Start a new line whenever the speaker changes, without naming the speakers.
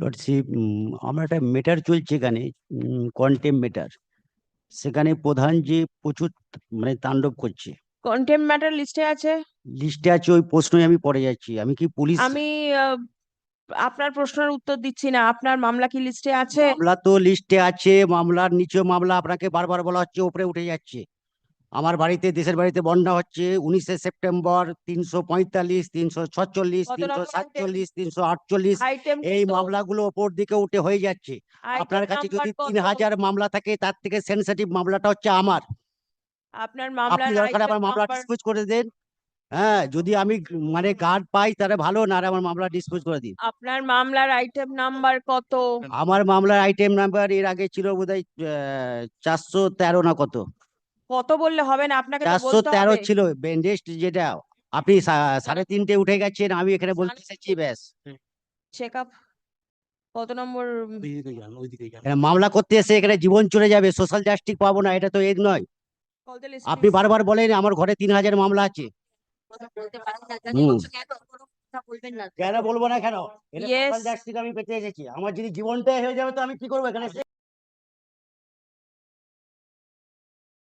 Lordship, আমার একটা মেটার চলছে এখানে, কন্টেম্প মেটার। সেখানে প্রধান যে প্রচুর মানে তাণ্ডব করছে।
কন্টেম্প ম্যাটার লিস্টে আছে।
লিস্টে আছে, ওই প্রশ্নই আমি পড়ে যাচ্ছি। আমি কি পুলিশ?
আমি আহ, আপনার প্রশ্নের উত্তর দিচ্ছি না, আপনার মামলা কি লিস্টে আছে?
মামলা তো লিস্টে আছে, মামলার নিচে মামলা আপনাকে বারবার বলা হচ্ছে, উপরে উঠে যাচ্ছে। আমার বাড়িতে, দেশের বাড়িতে বন্যা হচ্ছে 19 সেপ্টেম্বর, 345, 346,
কত নম্বর আইটেম?
347, 348।
আইটেম
এই
কত?
মামলাগুলো ওপর দিকে উঠে হয়ে যাচ্ছে।
আইটেম
আপনার কাছে
নাম্বার
যদি
কত?
3000 মামলা থাকে, তার থেকে সেনসিটিভ মামলাটা হচ্ছে আমার।
আপনার
আপনি
মামলার
দরকার
আইটেম
আমার মামলা
নাম্বার?
ডিসপোজ করে দেন। হ্যাঁ, যদি আমি মানে গার্ড পাই তাহলে ভালো, না হলে আমার মামলা ডিসপোজ করে দিন।
আপনার মামলার আইটেম নাম্বার কত?
আমার মামলার আইটেম নাম্বার এর আগে ছিল বোধহয় 413 না কত।
কত বললে হবে না, আপনাকে তো
চারশো
বলতে
তেরো
হবে।
ছিল বেন্ডেস্ট যেটা। আপনি 3:30 উঠে গেছেন, আমি এখানে বলতে এসেছি ব্যাস।
চেক আপ কত নম্বর?
এখানে মামলা করতে এসে এখানে জীবন চলে যাবে, সোশ্যাল জাস্টিস পাবো না, এটা তো এর নয়।
কল দ্য লিস্ট
আপনি
প্লিজ।
বারবার বলেন আমার ঘরে 3000 মামলা আছে। হুম। কেন বলবো না কেন? এটা
ইয়েস।
সোশ্যাল জাস্টিস আমি পেতে এসেছি। আমার যদি জীবনটাই হয়ে যাবে তো আমি কি করবো এখানে?